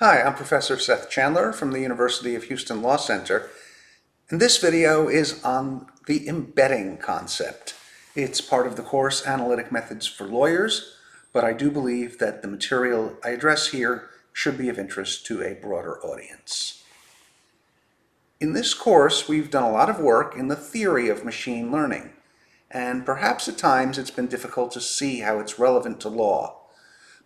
Hi, I'm Professor Seth Chandler from the University of Houston Law Center, and this video is on the embedding concept. It's part of the course Analytic Methods for Lawyers, but I do believe that the material I address here should be of interest to a broader audience. In this course, we've done a lot of work in the theory of machine learning, and perhaps at times it's been difficult to see how it's relevant to law.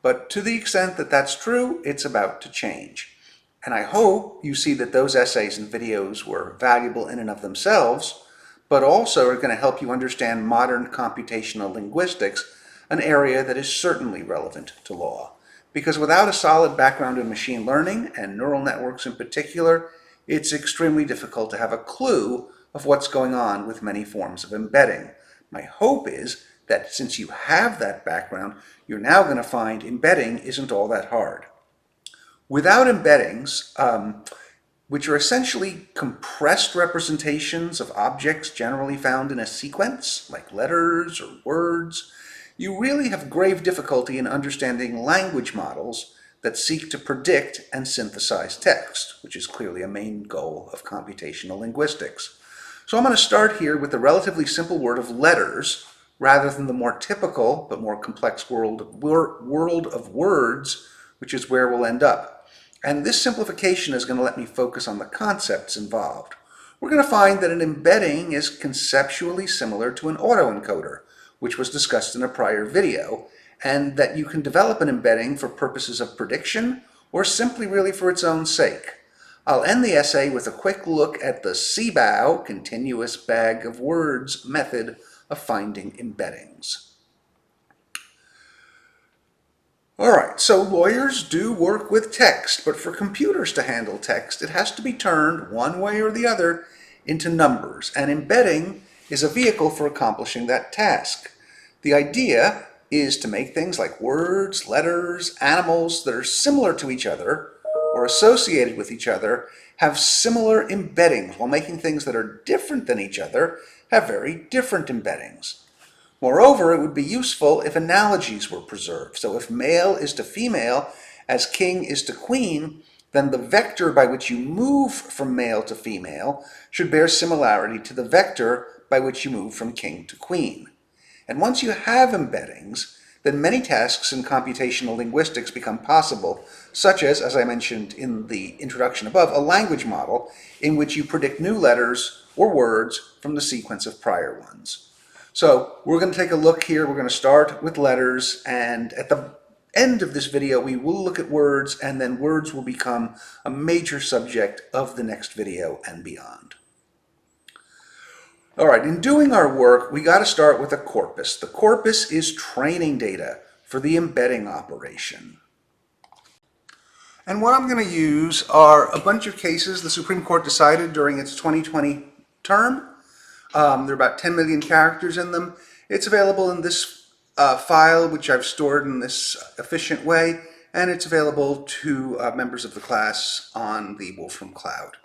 But to the extent that that's true, it's about to change. And I hope you see that those essays and videos were valuable in and of themselves, but also are going to help you understand modern computational linguistics, an area that is certainly relevant to law. Because without a solid background in machine learning, and neural networks in particular, it's extremely difficult to have a clue of what's going on with many forms of embedding. My hope is that since you have that background, you're now going to find embedding isn't all that hard. Without embeddings, which are essentially compressed representations of objects generally found in a sequence, like letters or words, you really have grave difficulty in understanding language models that seek to predict and synthesize text, which is clearly a main goal of computational linguistics. So I'm going to start here with the relatively simple word of letters, rather than the more typical but more complex world of words, which is where we'll end up. And this simplification is going to let me focus on the concepts involved. We're going to find that an embedding is conceptually similar to an autoencoder, which was discussed in a prior video, and that you can develop an embedding for purposes of prediction or simply really for its own sake. I'll end the essay with a quick look at the CBOW, continuous bag of words, method of finding embeddings. All right, so lawyers do work with text, but for computers to handle text, it has to be turned one way or the other into numbers, and embedding is a vehicle for accomplishing that task. The idea is to make things like words, letters, animals that are similar to each other or associated with each other have similar embeddings, while making things that are different than each other have very different embeddings. Moreover, it would be useful if analogies were preserved. So if male is to female, as king is to queen, then the vector by which you move from male to female should bear similarity to the vector by which you move from king to queen. And once you have embeddings, then many tasks in computational linguistics become possible, such as I mentioned in the introduction above, a language model in which you predict new letters or words from the sequence of prior ones. So we're going to take a look here. We're going to start with letters, and at the end of this video we will look at words, and then words will become a major subject of the next video and beyond. All right, in doing our work, we got to start with a corpus. The corpus is training data for the embedding operation. And what I'm going to use are a bunch of cases the Supreme Court decided during its 2020 term. There are about 10 million characters in them. It's available in this file, which I've stored in this efficient way, and it's available to members of the class on the Wolfram Cloud.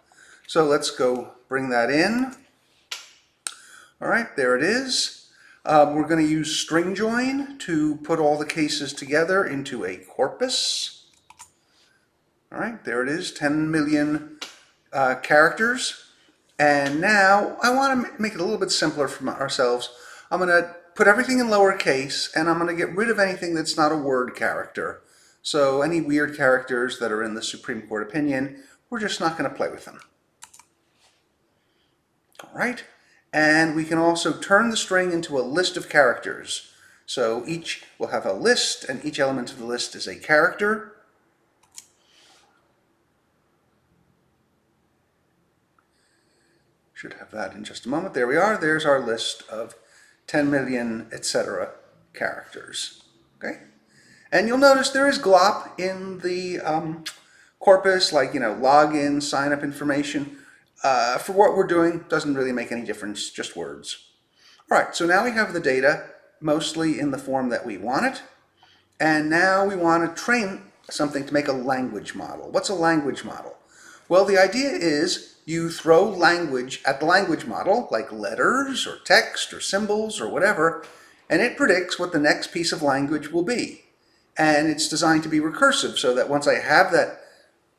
So let's go bring that in. All right, there it is. We're going to use string join to put all the cases together into a corpus. All right, there it is, 10 million characters. And now I want to make it a little bit simpler for ourselves. I'm going to put everything in lowercase, and I'm going to get rid of anything that's not a word character. So any weird characters that are in the Supreme Court opinion, we're just not going to play with them. All right. And we can also turn the string into a list of characters. So each will have a list, and each element of the list is a character. Should have that in just a moment. There we are. There's our list of 10 million, etc. characters. Okay? And you'll notice there is glop in the corpus, like, login, sign up information. For what we're doing, doesn't really make any difference, just words. All right, so now we have the data mostly in the form that we want it, and now we want to train something to make a language model. What's a language model? Well, the idea is you throw language at the language model, like letters or text or symbols or whatever, and it predicts what the next piece of language will be. And it's designed to be recursive, so that once I have that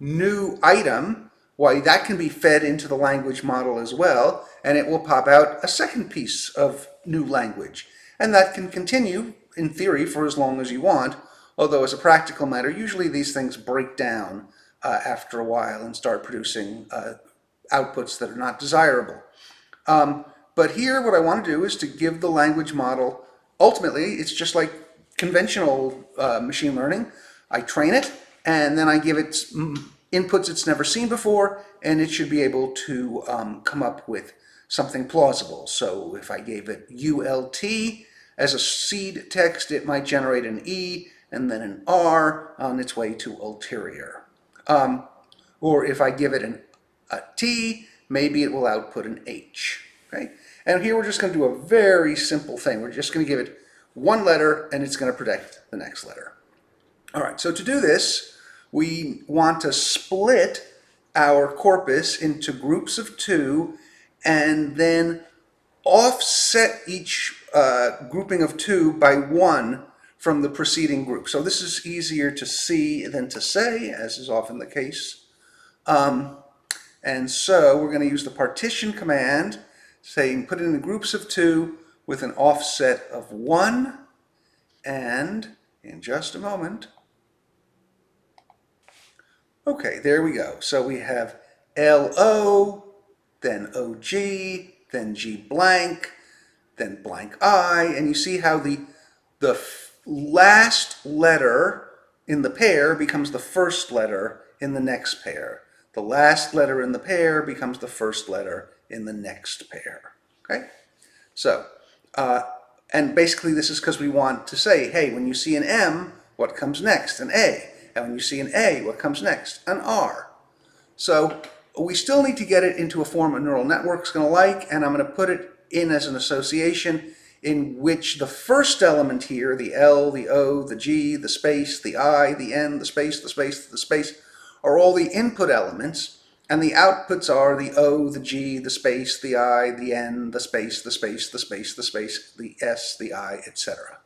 new item, why that can be fed into the language model as well, and it will pop out a second piece of new language. And that can continue, in theory, for as long as you want, although as a practical matter, usually these things break down after a while and start producing outputs that are not desirable. But here what I want to do is to give the language model, ultimately it's just like conventional machine learning. I train it and then I give it inputs it's never seen before, and it should be able to come up with something plausible. So if I gave it ULT as a seed text, it might generate an E and then an R on its way to ulterior. Or if I give it a T, maybe it will output an H. Okay? And here we're just going to do a very simple thing. We're just going to give it one letter and it's going to predict the next letter. All right, so to do this, we want to split our corpus into groups of 2 and then offset each grouping of 2 by 1 from the preceding group. So this is easier to see than to say, as is often the case. And so we're going to use the partition command, saying put it in groups of 2 with an offset of 1. And in just a moment, okay, there we go. So we have LO, then OG, then G blank, then blank I, and you see how the last letter in the pair becomes the first letter in the next pair. The last letter in the pair becomes the first letter in the next pair. Okay? So, and basically this is because we want to say, hey, when you see an M, what comes next? An A. And when you see an A, what comes next? An R. So we still need to get it into a form a neural network's going to like, and I'm going to put it in as an association in which the first element here, the L, the O, the G, the space, the I, the N, the space, the space, the space, are all the input elements, and the outputs are the O, the G, the space, the I, the N, the space, the space, the space, the space, the S, the I, etc.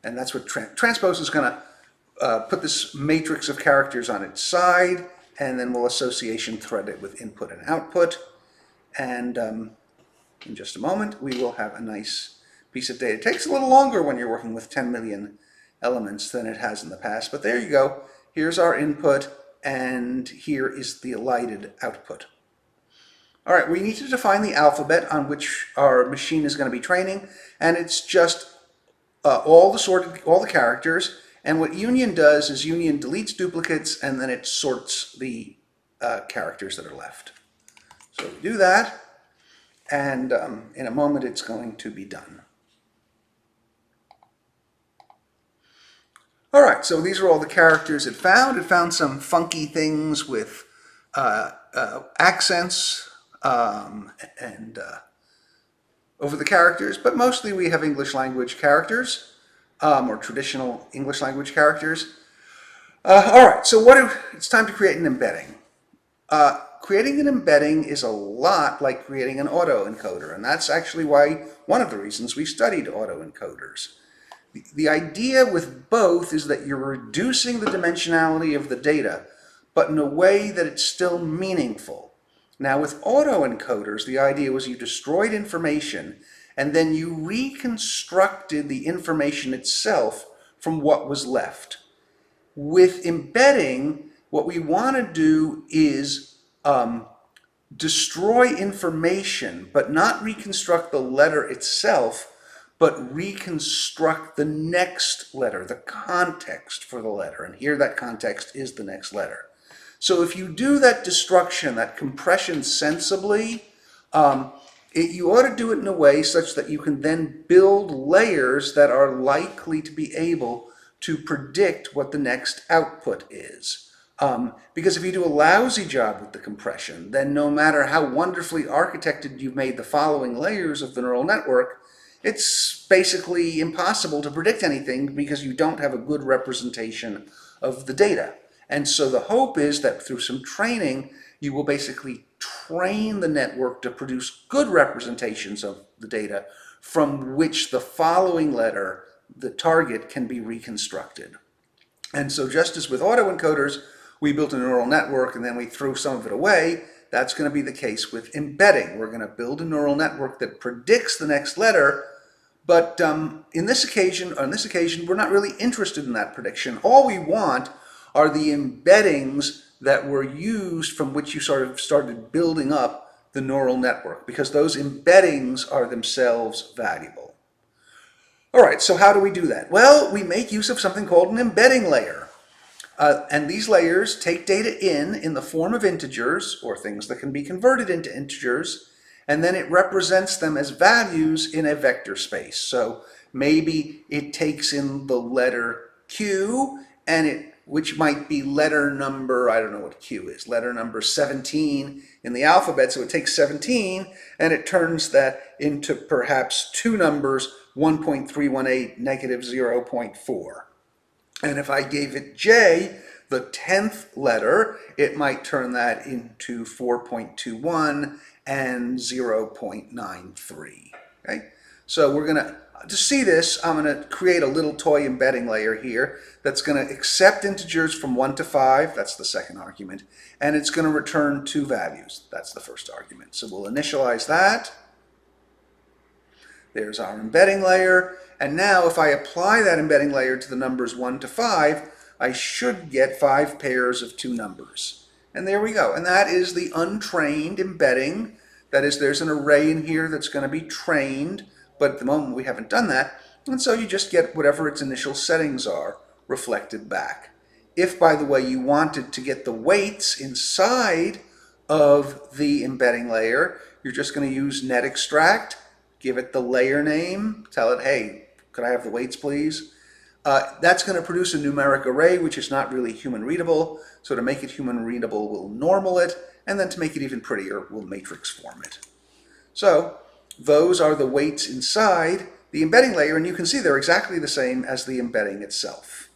And that's what transpose is going to put this matrix of characters on its side, and then we'll association thread it with input and output. And in just a moment, we will have a nice piece of data. It takes a little longer when you're working with 10 million elements than it has in the past, but there you go. Here's our input, and here is the elided output. All right, we need to define the alphabet on which our machine is going to be training, and it's just all the characters. And what union does is union deletes duplicates, and then it sorts the characters that are left. So we do that, and in a moment it's going to be done. All right, so these are all the characters it found. It found some funky things with accents and over the characters, but mostly we have English language characters. Or traditional English language characters. All right, so it's time to create an embedding. Creating an embedding is a lot like creating an autoencoder, and that's actually one of the reasons we studied autoencoders. The idea with both is that you're reducing the dimensionality of the data, but in a way that it's still meaningful. Now with autoencoders, the idea was you destroyed information and then you reconstructed the information itself from what was left. With embedding, what we want to do is destroy information, but not reconstruct the letter itself, but reconstruct the next letter, the context for the letter. And here that context is the next letter. So if you do that destruction, that compression sensibly, you ought to do it in a way such that you can then build layers that are likely to be able to predict what the next output is. Because if you do a lousy job with the compression, then no matter how wonderfully architected you've made the following layers of the neural network, it's basically impossible to predict anything because you don't have a good representation of the data. And so the hope is that through some training, you will basically train the network to produce good representations of the data from which the following letter, the target, can be reconstructed. And so just as with autoencoders, we built a neural network and then we threw some of it away. That's going to be the case with embedding. We're going to build a neural network that predicts the next letter, but on this occasion, we're not really interested in that prediction. All we want are the embeddings that were used from which you sort of started building up the neural network, because those embeddings are themselves valuable. All right, so how do we do that? Well, we make use of something called an embedding layer. And these layers take data in the form of integers, or things that can be converted into integers, and then it represents them as values in a vector space. So maybe it takes in the letter Q, which might be letter number, I don't know what Q is, letter number 17 in the alphabet. So it takes 17 and it turns that into perhaps two numbers, 1.318, negative 0.4. And if I gave it J, the 10th letter, it might turn that into 4.21 and 0.93. Okay? So we're going to see this, I'm going to create a little toy embedding layer here that's going to accept integers from 1 to 5, that's the second argument, and it's going to return two values, that's the first argument. So we'll initialize that. There's our embedding layer. And now if I apply that embedding layer to the numbers 1 to 5, I should get 5 pairs of two numbers. And there we go. And that is the untrained embedding. That is, there's an array in here that's going to be trained, but at the moment we haven't done that. And so you just get whatever its initial settings are reflected back. If, by the way, you wanted to get the weights inside of the embedding layer, you're just going to use net extract. Give it the layer name, tell it, hey, could I have the weights, please? That's going to produce a numeric array, which is not really human readable. So to make it human readable, we'll normal it, and then to make it even prettier, we'll matrix form it. So those are the weights inside the embedding layer, and you can see they're exactly the same as the embedding itself.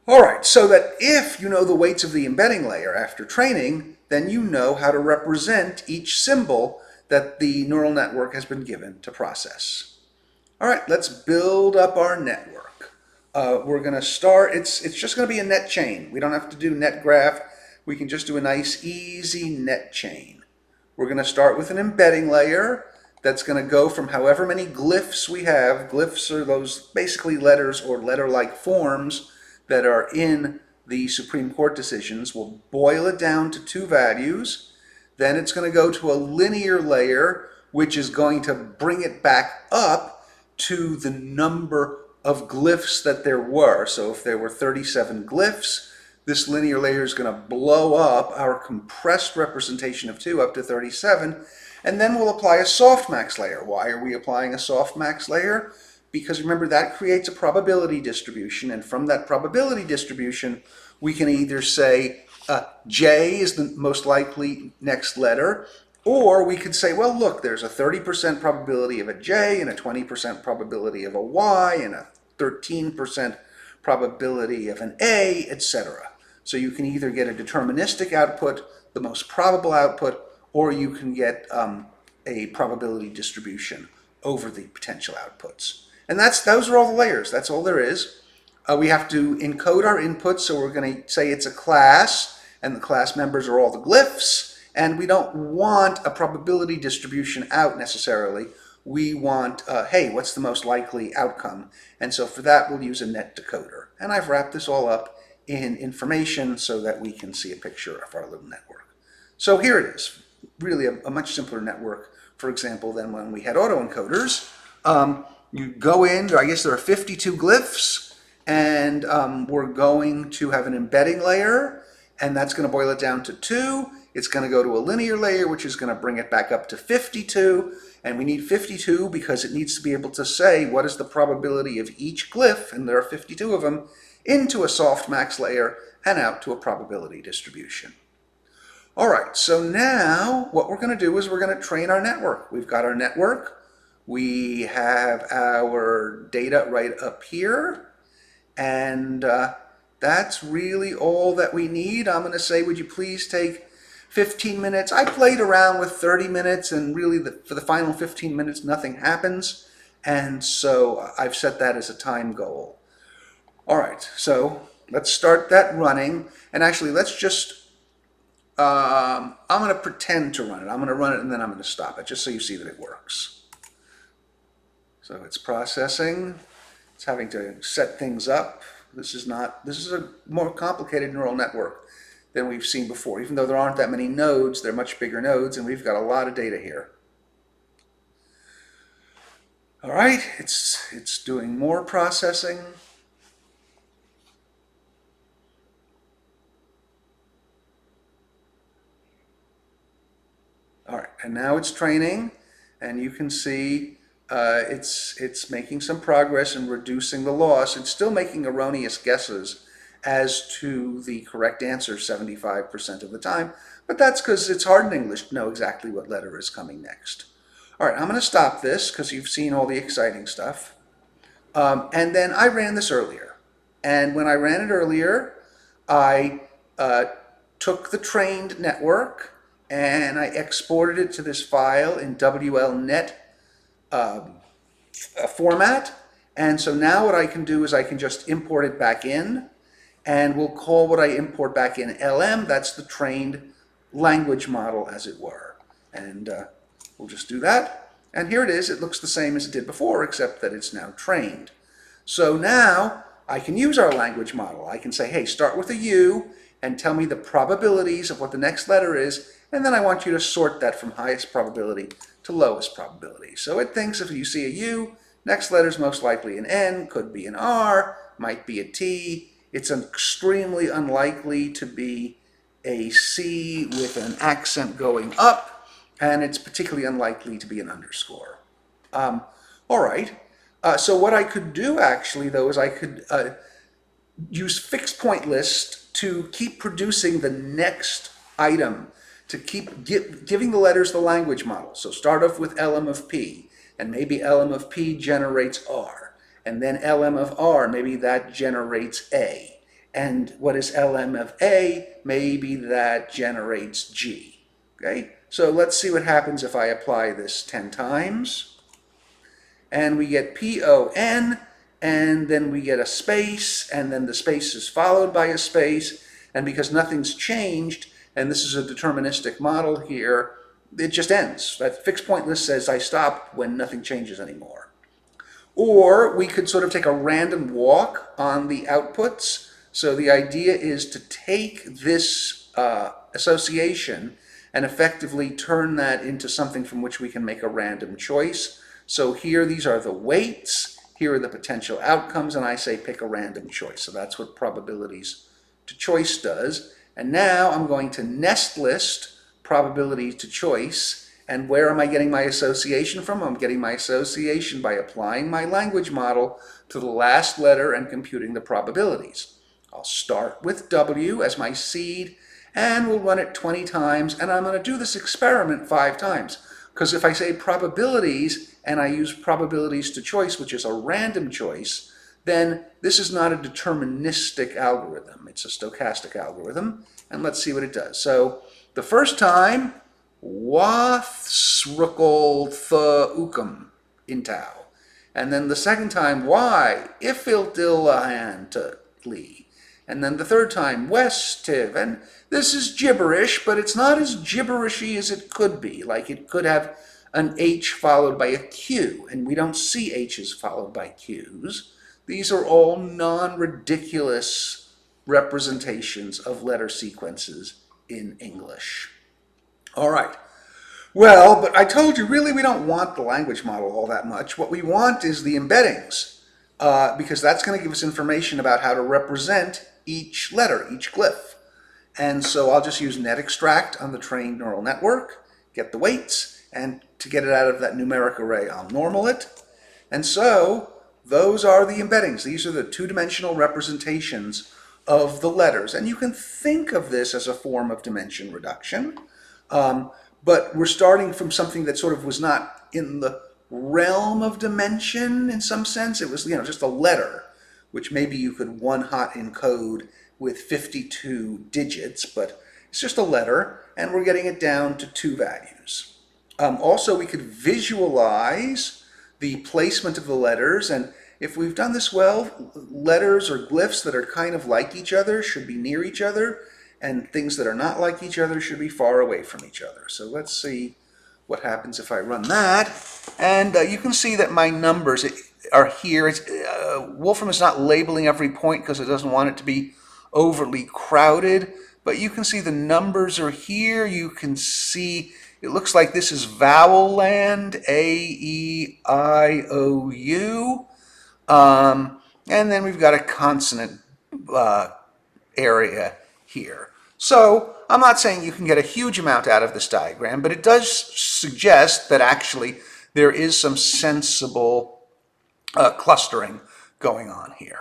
All right, so that if you know the weights of the embedding layer after training, then you know how to represent each symbol that the neural network has been given to process. All right, let's build up our network. We're going to start, it's just going to be a net chain. We don't have to do net graph. We can just do a nice, easy net chain. We're going to start with an embedding layer that's going to go from however many glyphs we have. Glyphs are those basically letters or letter-like forms that are in the Supreme Court decisions. We'll boil it down to two values. Then it's going to go to a linear layer, which is going to bring it back up to the number of glyphs that there were. So if there were 37 glyphs, this linear layer is going to blow up our compressed representation of 2 up to 37. And then we'll apply a softmax layer. Why are we applying a softmax layer? Because remember, that creates a probability distribution. And from that probability distribution, we can either say J is the most likely next letter, or we could say, well, look, there's a 30% probability of a J and a 20% probability of a Y and a 13% probability of an A, etc. So you can either get a deterministic output, the most probable output, or you can get a probability distribution over the potential outputs. And those are all the layers. That's all there is. We have to encode our inputs, so we're going to say it's a class, and the class members are all the glyphs. And we don't want a probability distribution out necessarily. We want, hey, what's the most likely outcome? And so for that, we'll use a net decoder. And I've wrapped this all up in information so that we can see a picture of our little network. So here it is, really a much simpler network, for example, than when we had autoencoders. You go in, I guess there are 52 glyphs, and we're going to have an embedding layer, and that's going to boil it down to 2. It's going to go to a linear layer, which is going to bring it back up to 52. And we need 52 because it needs to be able to say what is the probability of each glyph, and there are 52 of them, into a softmax layer and out to a probability distribution. All right, so now what we're going to do is we're going to train our network. We've got our network. We have our data right up here. And that's really all that we need. I'm going to say, would you please take 15 minutes. I played around with 30 minutes, and really for the final 15 minutes, nothing happens. And so I've set that as a time goal. All right, so let's start that running. And actually, let's just, I'm going to pretend to run it. I'm going to run it and then I'm going to stop it, just so you see that it works. So it's processing. It's having to set things up. This is a more complicated neural network than we've seen before. Even though there aren't that many nodes, they're much bigger nodes, and we've got a lot of data here. All right, it's doing more processing. All right, and now it's training, and you can see it's making some progress in reducing the loss. It's still making erroneous guesses as to the correct answer 75% of the time, but that's because it's hard in English to know exactly what letter is coming next. All right, I'm going to stop this because you've seen all the exciting stuff. And then I ran this earlier. And when I ran it earlier, I took the trained network and I exported it to this file in WLNet format. And so now what I can do is I can just import it back in, and we'll call what I import back in LM. That's the trained language model, as it were. And we'll just do that. And here it is. It looks the same as it did before, except that it's now trained. So now I can use our language model. I can say, hey, start with a U and tell me the probabilities of what the next letter is, and then I want you to sort that from highest probability to lowest probability. So it thinks if you see a U, next letter is most likely an N, could be an R, might be a T. It's extremely unlikely to be a C with an accent going up, and it's particularly unlikely to be an underscore. All right. So what I could do actually, though, is I could use fixed point list to keep producing the next item, to keep giving the letters the language model. So start off with LM of P, and maybe LM of P generates R. And then LM of R, maybe that generates A. And what is LM of A? Maybe that generates G. Okay? So let's see what happens if I apply this 10 times. And we get PON, and then we get a space, and then the space is followed by a space. And because nothing's changed, and this is a deterministic model here, it just ends. That fixed point list says I stop when nothing changes anymore. Or we could sort of take a random walk on the outputs. So the idea is to take this association and effectively turn that into something from which we can make a random choice. So here, these are the weights. Here are the potential outcomes, and I say pick a random choice. So that's what probabilities to choice does. And now I'm going to nest list probability to choice. And where am I getting my association from? I'm getting my association by applying my language model to the last letter and computing the probabilities. I'll start with W as my seed, and we'll run it 20 times. And I'm going to do this experiment 5 times. Because if I say probabilities, and I use probabilities to choice, which is a random choice, then this is not a deterministic algorithm. It's a stochastic algorithm. And let's see what it does. So the first time, wathsrukal intau. And then the second time, why ifiltilahantli. And then the third time, westiv. And this is gibberish, but it's not as gibberishy as it could be. Like it could have an H followed by a Q, and we don't see H's followed by Q's. These are all non-ridiculous representations of letter sequences in English. All right. Well, but I told you, really, we don't want the language model all that much. What we want is the embeddings, because that's going to give us information about how to represent each letter, each glyph. And so I'll just use net extract on the trained neural network, get the weights, and to get it out of that numeric array, I'll normal it. And so those are the embeddings. These are the two-dimensional representations of the letters. And you can think of this as a form of dimension reduction. But we're starting from something that sort of was not in the realm of dimension in some sense. It was, just a letter, which maybe you could one-hot encode with 52 digits, but it's just a letter, and we're getting it down to 2 values. Also, we could visualize the placement of the letters, and if we've done this well, letters or glyphs that are kind of like each other should be near each other, and things that are not like each other should be far away from each other. So let's see what happens if I run that. And you can see that my numbers are here. Wolfram is not labeling every point because it doesn't want it to be overly crowded, but you can see the numbers are here. You can see it looks like this is vowel land, A, E, I, O, U. And then we've got a consonant area here. So I'm not saying you can get a huge amount out of this diagram, but it does suggest that actually there is some sensible clustering going on here.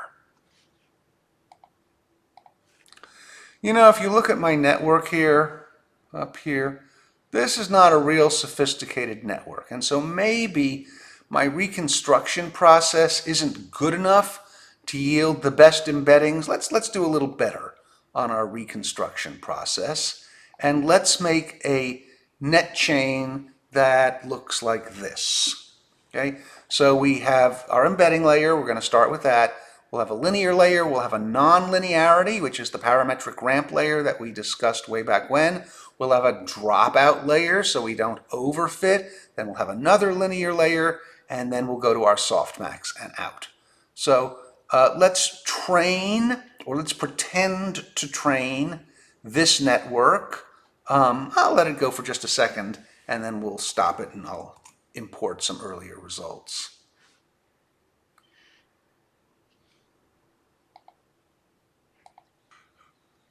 You know, if you look at my network here, up here, this is not a real sophisticated network. And so maybe my reconstruction process isn't good enough to yield the best embeddings. Let's do a little better on our reconstruction process. And let's make a net chain that looks like this. Okay, so we have our embedding layer. We're going to start with that. We'll have a linear layer. We'll have a non-linearity, which is the parametric ramp layer that we discussed way back when. We'll have a dropout layer so we don't overfit. Then we'll have another linear layer, and then we'll go to our softmax and out. So let's train, or let's pretend to train this network. I'll let it go for just a second, and then we'll stop it and I'll import some earlier results.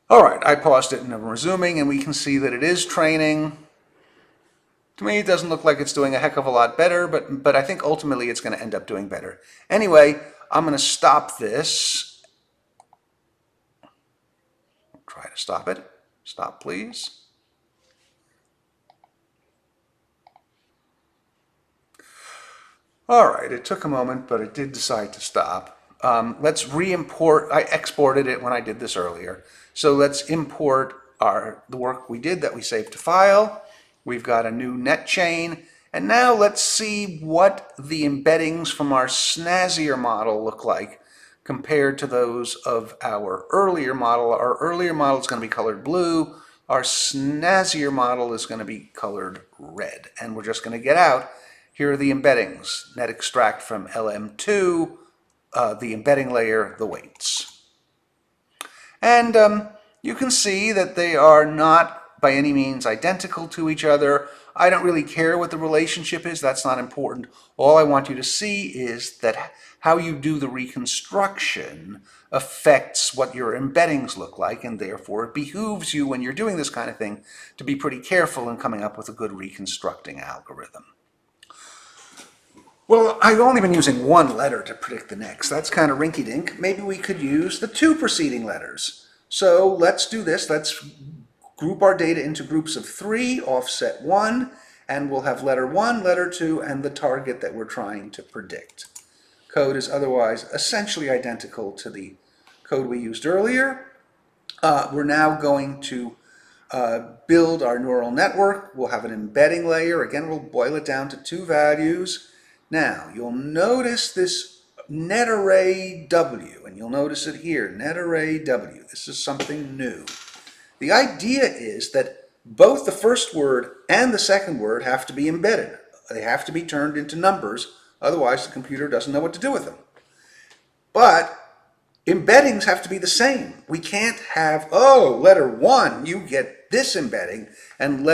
All right, I paused it and I'm resuming, and we can see that it is training. To me, it doesn't look like it's doing a heck of a lot better, but I think ultimately it's going to end up doing better. Anyway, I'm going to stop this. Try to stop it. Stop, please. All right, it took a moment, but it did decide to stop. Let's re-import. I exported it when I did this earlier. So let's import the work we did that we saved to file. We've got a new net chain. And now let's see what the embeddings from our snazzier model look like compared to those of our earlier model. Our earlier model is going to be colored blue. Our snazzier model is going to be colored red. And we're just going to get out. Here are the embeddings. Net extract from LM2, the embedding layer, the weights. And you can see that they are not by any means identical to each other. I don't really care what the relationship is. That's not important. All I want you to see is that how you do the reconstruction affects what your embeddings look like, and therefore it behooves you when you're doing this kind of thing to be pretty careful in coming up with a good reconstructing algorithm. Well, I've only been using one letter to predict the next. That's kind of rinky-dink. Maybe we could use the two preceding letters. So let's do this. Let's group our data into groups of 3, offset 1, and we'll have letter 1, letter 2, and the target that we're trying to predict. Code is otherwise essentially identical to the code we used earlier. We're now going to build our neural network. We'll have an embedding layer. Again, we'll boil it down to 2 values. Now, you'll notice this net array W, and you'll notice it here, net array W. This is something new. The idea is that both the first word and the second word have to be embedded. They have to be turned into numbers, otherwise the computer doesn't know what to do with them. But embeddings have to be the same. We can't have, oh, letter 1, you get this embedding, and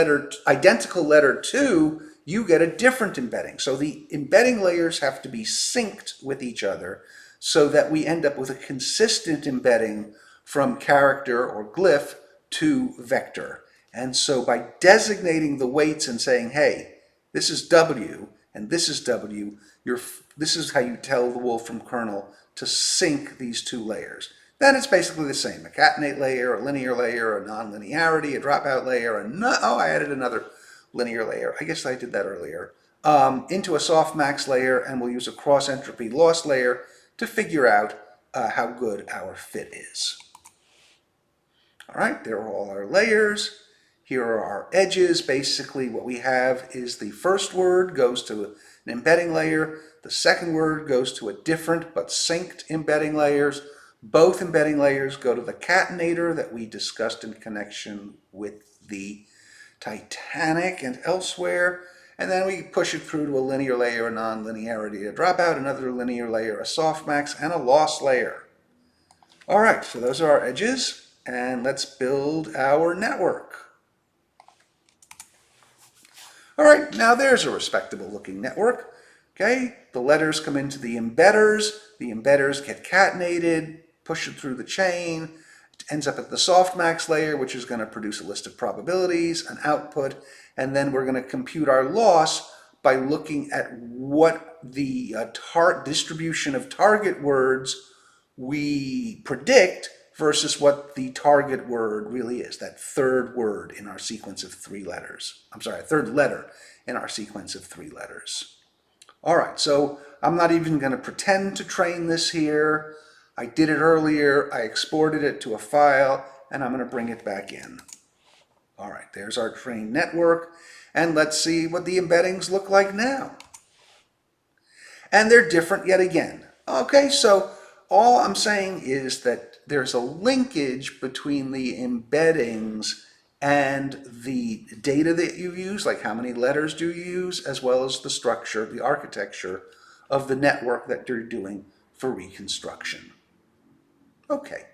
identical letter 2, you get a different embedding. So the embedding layers have to be synced with each other so that we end up with a consistent embedding from character or glyph to vector. And so by designating the weights and saying, hey, this is W and this is W, this is how you tell the Wolfram kernel to sync these 2 layers. Then it's basically the same. A catenate layer, a linear layer, a non-linearity, a dropout layer, I added another linear layer. I guess I did that earlier. Into a softmax layer, and we'll use a cross-entropy loss layer to figure out how good our fit is. All right, there are all our layers. Here are our edges. Basically, what we have is the first word goes to an embedding layer. The second word goes to a different but synced embedding layers. Both embedding layers go to the catenator that we discussed in connection with the Titanic and elsewhere. And then we push it through to a linear layer, a non-linearity, a dropout, another linear layer, a softmax, and a loss layer. All right, so those are our edges, and let's build our network. All right, now there's a respectable looking network. Okay, the letters come into the embedders get catenated, push it through the chain, it ends up at the softmax layer, which is going to produce a list of probabilities, an output, and then we're going to compute our loss by looking at what the distribution of target words we predict versus what the target word really is, that third word in our sequence of 3 letters. I'm sorry, third letter in our sequence of 3 letters. All right, so I'm not even going to pretend to train this here. I did it earlier, I exported it to a file, and I'm going to bring it back in. All right, there's our trained network, and let's see what the embeddings look like now. And they're different yet again. Okay, so all I'm saying is that there's a linkage between the embeddings and the data that you use, like how many letters do you use, as well as the structure, the architecture of the network that you're doing for reconstruction. Okay.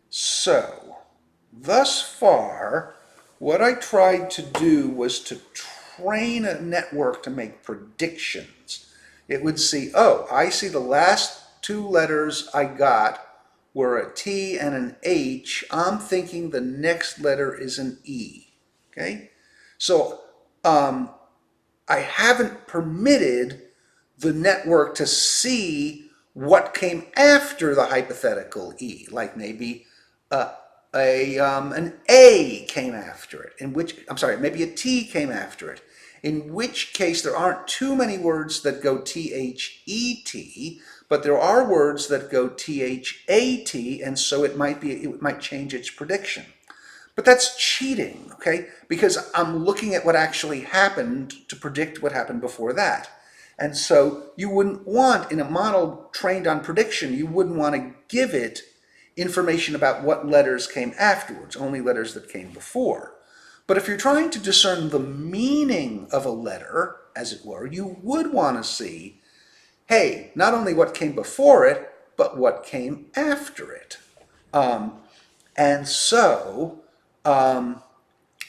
So, thus far, what I tried to do was to train a network to make predictions. It would see, oh, I see the last 2 letters I got were a T and an H. I'm thinking the next letter is an E. Okay? So I haven't permitted the network to see what came after the hypothetical E, like maybe an A came after it, maybe a T came after it, in which case there aren't too many words that go T-H-E-T, but there are words that go T-H-A-T, and so it might change its prediction. But that's cheating, okay? Because I'm looking at what actually happened to predict what happened before that. And so you wouldn't want, in a model trained on prediction, you wouldn't want to give it information about what letters came afterwards, only letters that came before. But if you're trying to discern the meaning of a letter, as it were, you would want to see, hey, not only what came before it, but what came after it.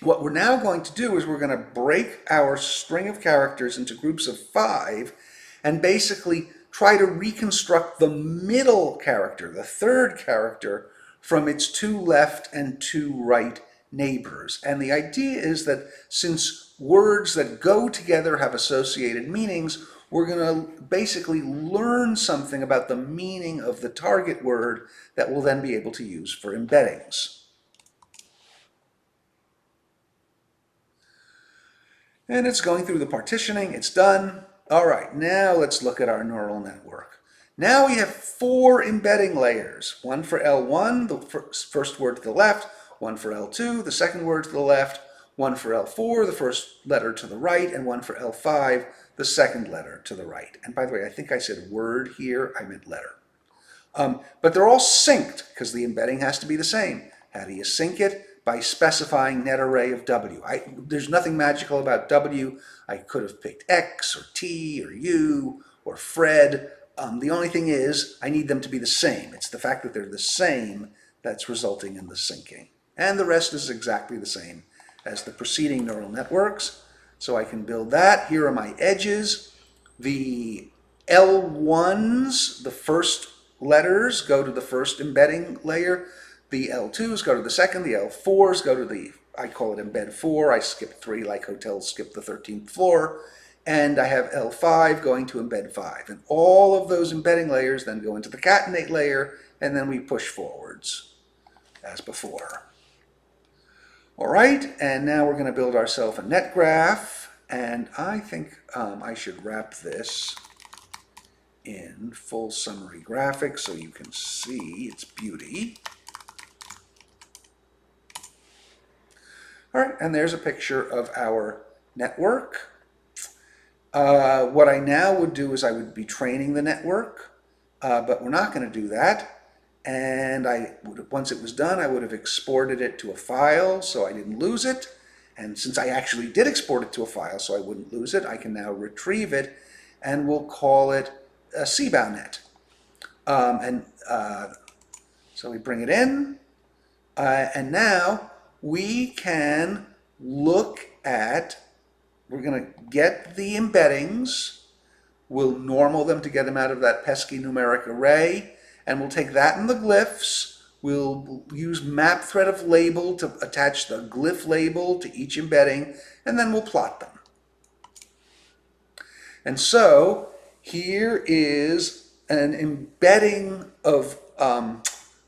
What we're now going to do is we're going to break our string of characters into groups of 5 and basically try to reconstruct the middle character, the third character, from its 2 left and 2 right neighbors. And the idea is that since words that go together have associated meanings, we're going to basically learn something about the meaning of the target word that we'll then be able to use for embeddings. And it's going through the partitioning, it's done. All right, now let's look at our neural network. Now we have 4 embedding layers, one for L1, the first word to the left, one for L2, the second word to the left, one for L4, the first letter to the right, and one for L5, the second letter to the right. And by the way, I think I said word here, I meant letter. But they're all synced because the embedding has to be the same. How do you sync it? By specifying net array of W. There's nothing magical about W. I could have picked X or T or U or Fred. The only thing is I need them to be the same. It's the fact that they're the same that's resulting in the syncing. And the rest is exactly the same as the preceding neural networks. So I can build that. Here are my edges. The L1s, the first letters, go to the first embedding layer. The L2s go to the second, the L4s go to the, I call it embed 4, I skip 3 like hotels skip the 13th floor, and I have L5 going to embed 5. And all of those embedding layers then go into the catenate layer, and then we push forwards, as before. All right, and now we're going to build ourselves a net graph, and I think I should wrap this in full summary graphics so you can see its beauty. All right, and there's a picture of our network. What I now would do is I would be training the network, but we're not going to do that. And once it was done, I would have exported it to a file so I didn't lose it. And since I actually did export it to a file so I wouldn't lose it, I can now retrieve it, and we'll call it a CBOW so we bring it in, and now we can look at, we're going to get the embeddings, we'll normal them to get them out of that pesky numeric array, and we'll take that and the glyphs, we'll use map thread of label to attach the glyph label to each embedding, and then we'll plot them. And so here is an embedding of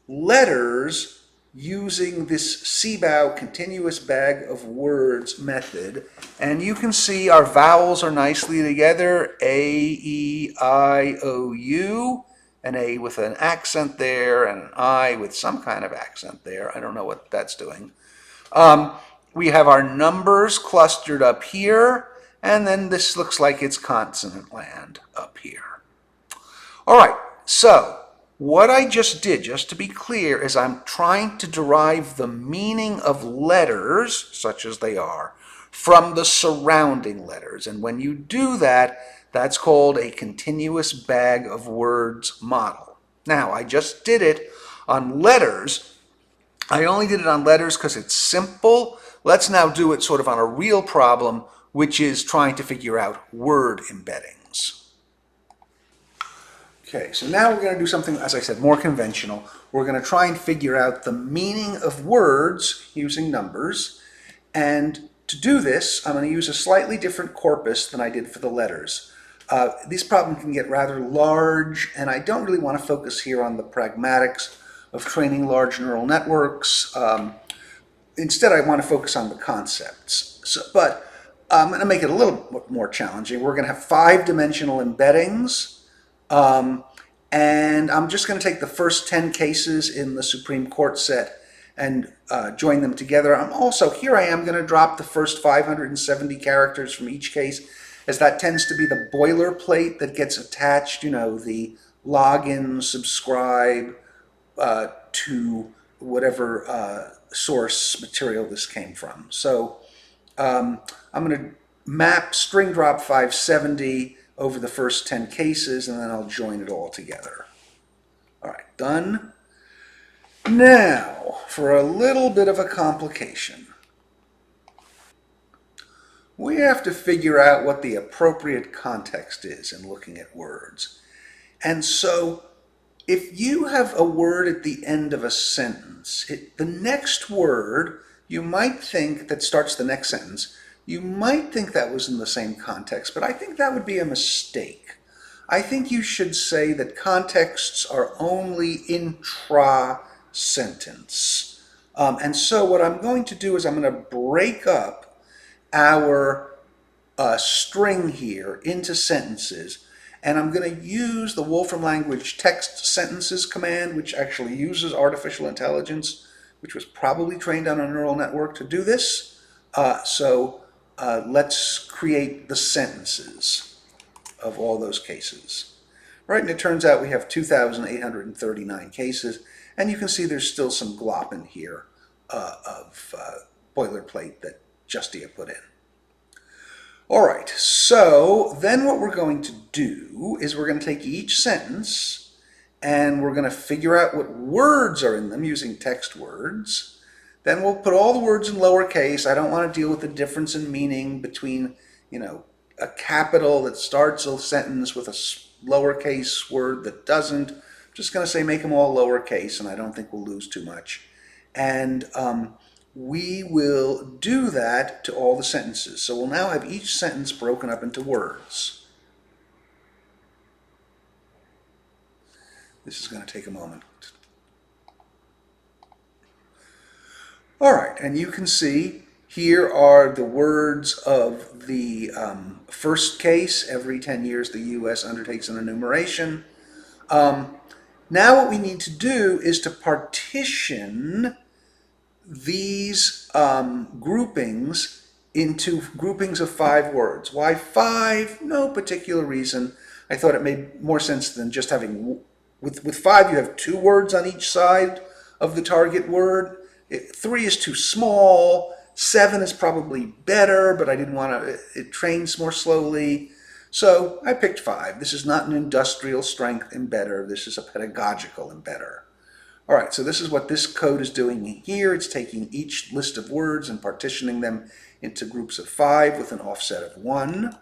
letters using this CBOW continuous bag of words method, and you can see our vowels are nicely together, A, E, I, O, U, an A with an accent there and an I with some kind of accent there. I don't know what that's doing. We have our numbers clustered up here, and then this looks like it's consonant land up here. All right, so what I just did, just to be clear, is I'm trying to derive the meaning of letters, such as they are, from the surrounding letters. And when you do that, that's called a continuous bag of words model. Now, I just did it on letters. I only did it on letters because it's simple. Let's now do it sort of on a real problem, which is trying to figure out word embeddings. Okay, so now we're going to do something, as I said, more conventional. We're going to try and figure out the meaning of words using numbers. And to do this, I'm going to use a slightly different corpus than I did for the letters. These problems can get rather large, and I don't really want to focus here on the pragmatics of training large neural networks. Instead, I want to focus on the concepts. But I'm going to make it a little more challenging. We're going to have 5-dimensional embeddings. And I'm just going to take the first 10 cases in the Supreme Court set and join them together. Here I am going to drop the first 570 characters from each case, as that tends to be the boilerplate that gets attached, the login, subscribe to whatever source material this came from. So I'm going to map string drop 570 over the first 10 cases, and then I'll join it all together. All right, done. Now, for a little bit of a complication. We have to figure out what the appropriate context is in looking at words. And so, if you have a word at the end of a sentence, the next word, you might think, that starts the next sentence, you might think that was in the same context, but I think that would be a mistake. I think you should say that contexts are only intra-sentence. And so what I'm going to do is I'm going to break up our string here into sentences, and I'm going to use the Wolfram language text sentences command, which actually uses artificial intelligence, which was probably trained on a neural network to do this. Let's create the sentences of all those cases. Right, and it turns out we have 2,839 cases, and you can see there's still some glop in here of boilerplate that Justia put in. All right, so then what we're going to do is we're going to take each sentence and we're going to figure out what words are in them using text words. Then we'll put all the words in lowercase. I don't want to deal with the difference in meaning between, a capital that starts a sentence with a lowercase word that doesn't. I'm just going to say make them all lowercase, and I don't think we'll lose too much. And we will do that to all the sentences. So we'll now have each sentence broken up into words. This is going to take a moment. All right, and you can see here are the words of the first case. Every 10 years the U.S. undertakes an enumeration. Now what we need to do is to partition these groupings into groupings of 5 words. Why 5? No particular reason. I thought it made more sense than just having, with 5 you have 2 words on each side of the target word. 3 is too small. 7 is probably better, but I didn't want to, it trains more slowly. So I picked 5. This is not an industrial strength embedder. This is a pedagogical embedder. All right, so this is what this code is doing here. It's taking each list of words and partitioning them into groups of 5 with an offset of 1.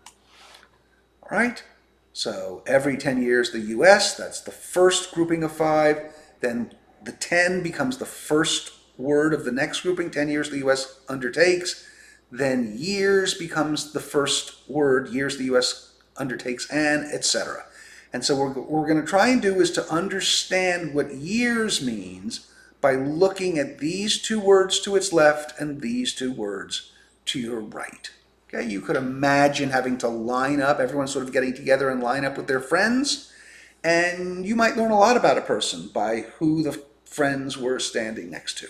All right, so every 10 years the US, that's the first grouping of 5. Then the 10 becomes the first word of the next grouping, 10 years the US undertakes. Then years becomes the first word, years the US undertakes, and etc. And so what we're going to try and do is to understand what years means by looking at these 2 words to its left and these 2 words to your right. Okay, you could imagine having to line up, everyone sort of getting together and line up with their friends, and you might learn a lot about a person by who the friends were standing next to.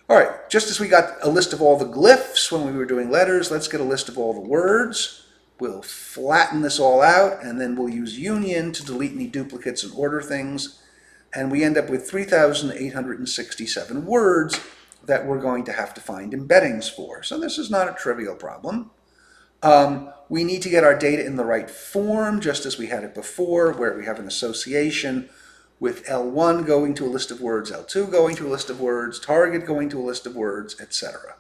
All right, just as we got a list of all the glyphs when we were doing letters, let's get a list of all the words. We'll flatten this all out, and then we'll use union to delete any duplicates and order things. And we end up with 3,867 words that we're going to have to find embeddings for. So this is not a trivial problem. We need to get our data in the right form, just as we had it before, where we have an association with L1 going to a list of words, L2 going to a list of words, target going to a list of words, etc.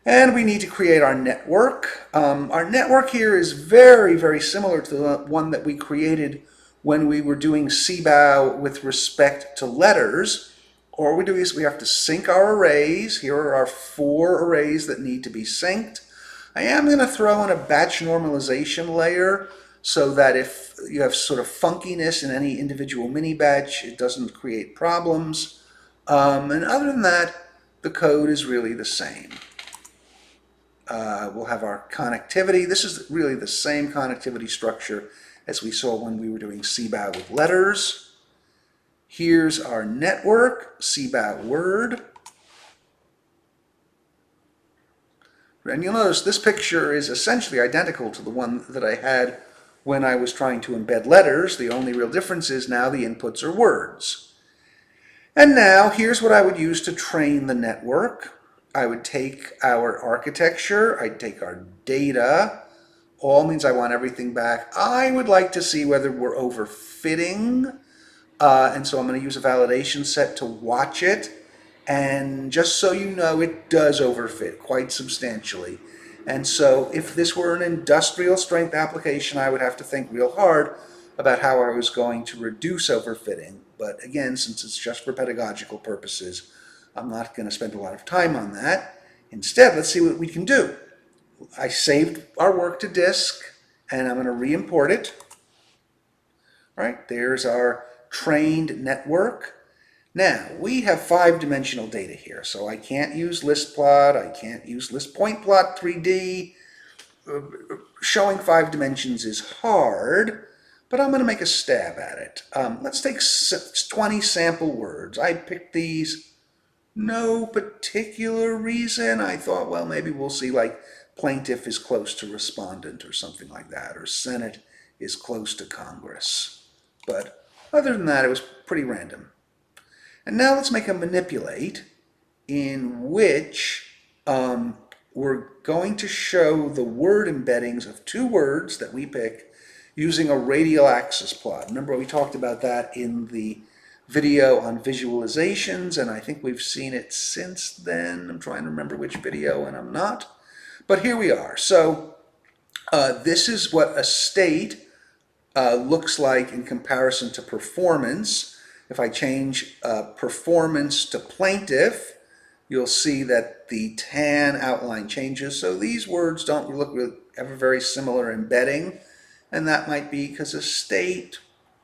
And we need to create our network. Our network here is very, very similar to the one that we created when we were doing CBOW with respect to letters. All we do is we have to sync our arrays. Here are our 4 arrays that need to be synced. I am going to throw in a batch normalization layer so that if you have sort of funkiness in any individual mini batch, it doesn't create problems. And other than that, the code is really the same. We'll have our connectivity. This is really the same connectivity structure as we saw when we were doing CBOW with letters. Here's our network, CBOW word. And you'll notice this picture is essentially identical to the one that I had when I was trying to embed letters. The only real difference is now the inputs are words. And now here's what I would use to train the network. I would take our architecture, I'd take our data, all means I want everything back. I would like to see whether we're overfitting, and so I'm going to use a validation set to watch it, and just so you know, it does overfit quite substantially. And so if this were an industrial strength application, I would have to think real hard about how I was going to reduce overfitting. But again, since it's just for pedagogical purposes, I'm not going to spend a lot of time on that. Instead, let's see what we can do. I saved our work to disk, and I'm going to re-import it. All right, there's our trained network. Now, we have 5-dimensional data here, so I can't use list plot, I can't use list point plot 3D. Showing 5 dimensions is hard, but I'm going to make a stab at it. Let's take 20 sample words. I picked these. No particular reason. I thought, well, maybe we'll see like plaintiff is close to respondent or something like that, or Senate is close to Congress. But other than that, it was pretty random. And now let's make a manipulate in which we're going to show the word embeddings of 2 words that we pick using a radial axis plot. Remember we talked about that in the video on visualizations, and I think we've seen it since then. I'm trying to remember which video, and I'm not. But here we are. So this is what a state looks like in comparison to performance. If I change performance to plaintiff, you'll see that the tan outline changes. So these words don't have a very similar embedding, and that might be because a state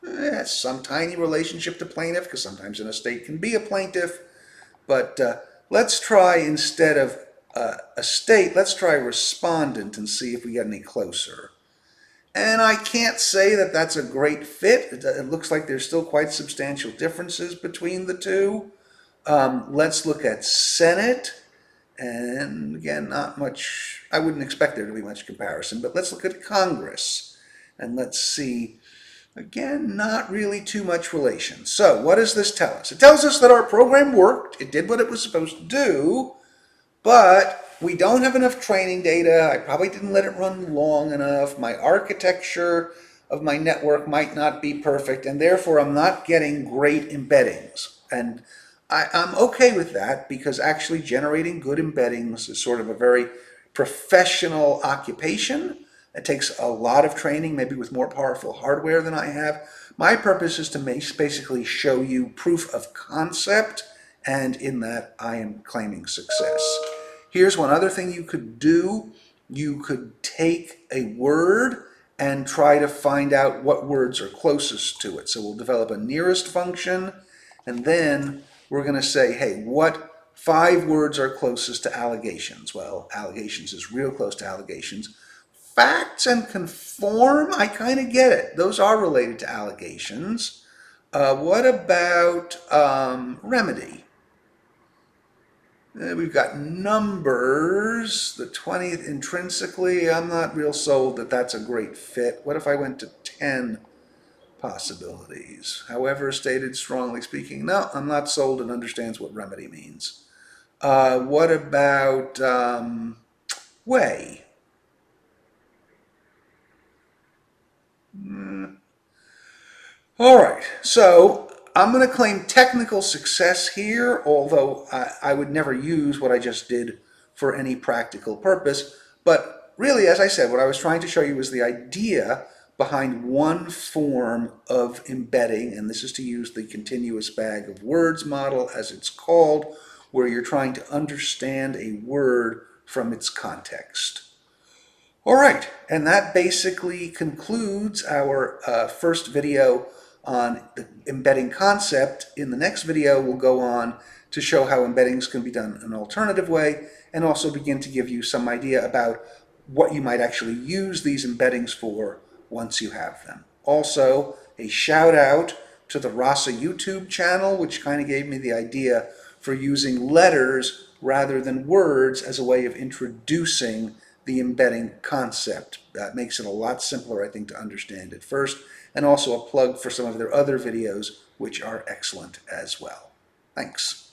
has some tiny relationship to plaintiff, because sometimes an estate can be a plaintiff. But let's try, instead of a state, let's try respondent and see if we get any closer. And I can't say that that's a great fit. It looks like there's still quite substantial differences between the two. Let's look at Senate. And again, not much, I wouldn't expect there to be much comparison, but let's look at Congress and let's see. Again, not really too much relation. So what does this tell us? It tells us that our program worked. It did what it was supposed to do, but we don't have enough training data. I probably didn't let it run long enough. My architecture of my network might not be perfect, and therefore I'm not getting great embeddings. And I'm okay with that because actually generating good embeddings is sort of a very professional occupation. It takes a lot of training, maybe with more powerful hardware than I have. My purpose is to basically show you proof of concept, and in that I am claiming success. Here's one other thing you could do. You could take a word and try to find out what words are closest to it. So we'll develop a nearest function, and then we're going to say, hey, what 5 words are closest to allegations? Well, allegations is real close to allegations. Facts and conform, I kind of get it. Those are related to allegations. What about remedy? We've got numbers, the 20th intrinsically. I'm not real sold that that's a great fit. What if I went to 10 possibilities? However stated, strongly speaking. No, I'm not sold and understands what remedy means. What about way? All right, so I'm going to claim technical success here, although I would never use what I just did for any practical purpose. But really, as I said, what I was trying to show you was the idea behind one form of embedding, and this is to use the continuous bag of words model, as it's called, where you're trying to understand a word from its context. All right, and that basically concludes our first video on the embedding concept. In the next video, we'll go on to show how embeddings can be done an alternative way and also begin to give you some idea about what you might actually use these embeddings for once you have them. Also, a shout out to the Rasa YouTube channel, which kind of gave me the idea for using letters rather than words as a way of introducing the embedding concept. That makes it a lot simpler, I think, to understand at first, and also a plug for some of their other videos, which are excellent as well. Thanks.